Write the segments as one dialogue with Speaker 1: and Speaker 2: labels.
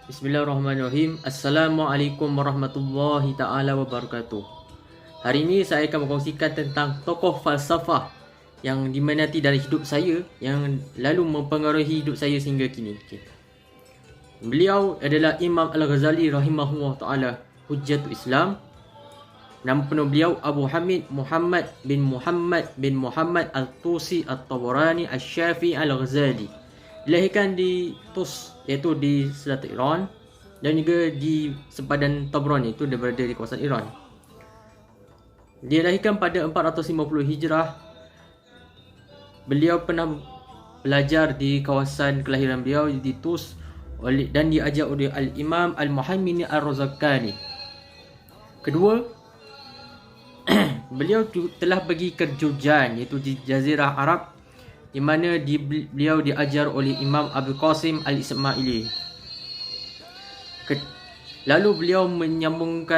Speaker 1: Bismillahirrahmanirrahim. Assalamualaikum warahmatullahi ta'ala wabarakatuh. Hari ini saya akan berkongsikan tentang tokoh falsafah yang diminati dari hidup saya, yang lalu mempengaruhi hidup saya sehingga kini. Beliau adalah Imam Al-Ghazali rahimahullah ta'ala, Hujjatul Islam. Nama penuh beliau Abu Hamid Muhammad bin Muhammad Al-Tusi Al-Tabarani Al-Syafi'i Al-Ghazali. Dilahirkan di Tus, iaitu di selatan Iran, dan juga di sempadan Tabrani, itu dia berada di kawasan Iran. Dia dilahirkan pada 450 Hijrah. Beliau pernah belajar di kawasan kelahiran beliau di Tus dan diajar oleh Al-Imam Al-Muhammini Ar-Razakani. Kedua, beliau telah pergi ke Jurjan, iaitu di Jazirah Arab, di mana beliau diajar oleh Imam Abu Qasim Al-Ismaili. Lalu beliau menyambung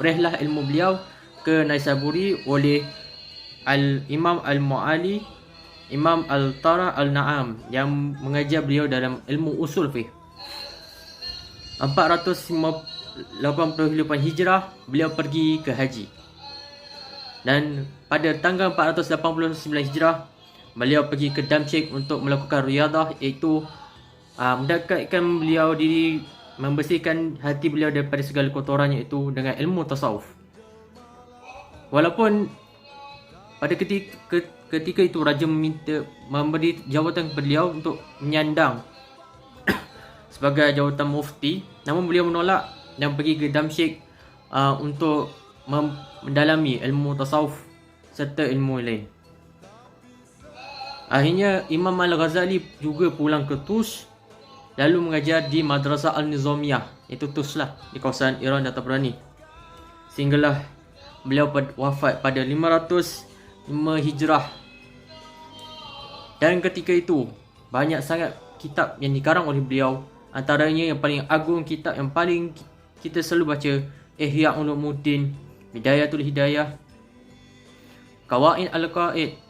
Speaker 1: rehlah ilmu beliau ke Naisaburi oleh Al-Imam Al-Mu'ali, Imam Al-Tara Al-Na'am, yang mengajar beliau dalam ilmu usul fiqh. 488 Hijrah, beliau pergi ke haji. Dan pada tanggal 489 Hijrah, beliau pergi ke Damsyik untuk melakukan riyadah, iaitu mendekatkan beliau diri, membersihkan hati beliau daripada segala kotoran, iaitu dengan ilmu tasawuf. Walaupun pada ketika itu raja memberi jawatan kepada beliau untuk menyandang sebagai jawatan mufti, namun beliau menolak dan pergi ke Damsyik untuk mendalami ilmu tasawuf serta ilmu lain. Akhirnya Imam Al-Ghazali juga pulang ke Tus, lalu mengajar di Madrasah Al-Nizamiyah, iaitu Tus lah, di kawasan Iran dan Tabrani, sehinggalah beliau wafat pada 505 Hijrah. Dan ketika itu banyak sangat kitab yang dikarang oleh beliau. Antaranya yang paling agung, kitab yang paling kita selalu baca, Ihya Ulumuddin, Bidayatul Hidayah, Qawaid Al-Qaid,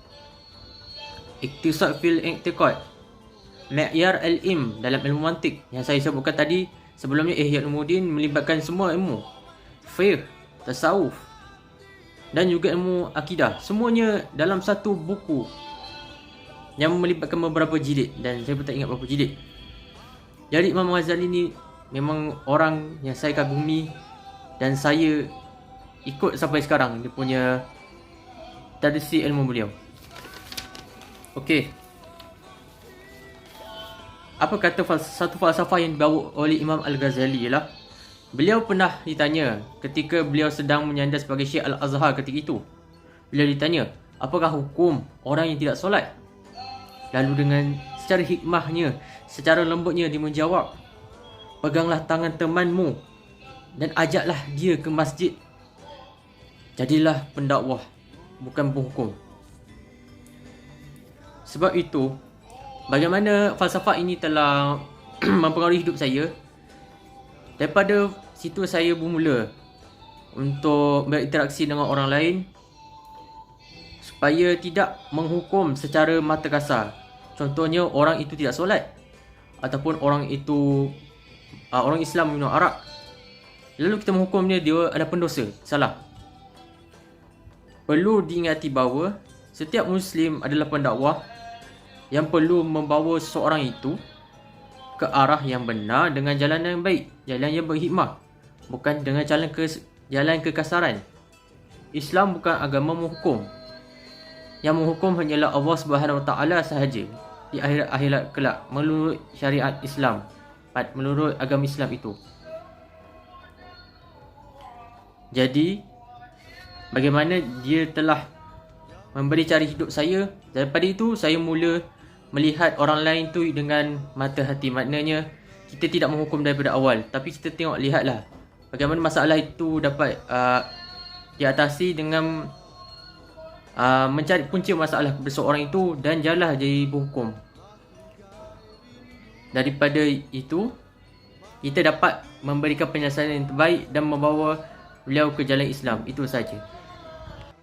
Speaker 1: Iktisad fil I'tiqad, Ma'yar Al-Ilm dalam ilmu mantik yang saya sebutkan tadi sebelumnya. Ihya Ulumuddin melibatkan semua ilmu fiqh, tasawuf dan juga ilmu akidah, semuanya dalam satu buku yang melibatkan beberapa jilid, dan saya pun tak ingat berapa jilid. Jadi Imam Ghazali ni memang orang yang saya kagumi, dan saya ikut sampai sekarang dia punya tradisi ilmu beliau. Okey, apa kata satu falsafah yang dibawa oleh Imam Al-Ghazali ialah, beliau pernah ditanya ketika beliau sedang menyandar sebagai Syekh Al-Azhar ketika itu. Beliau ditanya, apakah hukum orang yang tidak solat? Lalu dengan secara hikmahnya, secara lembutnya dia menjawab, peganglah tangan temanmu dan ajaklah dia ke masjid. Jadilah pendakwah, bukan penghukum. Sebab itu, bagaimana falsafah ini telah mempengaruhi hidup saya. Daripada situ saya bermula untuk berinteraksi dengan orang lain, supaya tidak menghukum secara mata kasar. Contohnya, orang itu tidak solat, ataupun orang itu orang Islam minum arak, lalu kita menghukumnya dia adalah pendosa, salah. Perlu diingati bahawa setiap Muslim adalah pendakwah yang perlu membawa seseorang itu ke arah yang benar dengan jalan yang baik, jalan yang berhikmah, bukan dengan jalan kekasaran. Islam bukan agama menghukum. Yang menghukum hanyalah Allah Subhanahu Wa Taala sahaja di akhirat kelak, menurut syariat Islam, menurut agama Islam itu. Jadi bagaimana dia telah memberi cara hidup saya, daripada itu saya mula melihat orang lain tu dengan mata hati. Maknanya kita tidak menghukum daripada awal, tapi kita lihatlah bagaimana masalah itu dapat diatasi dengan mencari punca masalah kepada seorang itu, dan janganlah jadi berhukum. Daripada itu kita dapat memberikan penyelesaian yang terbaik dan membawa beliau ke jalan Islam. Itu saja.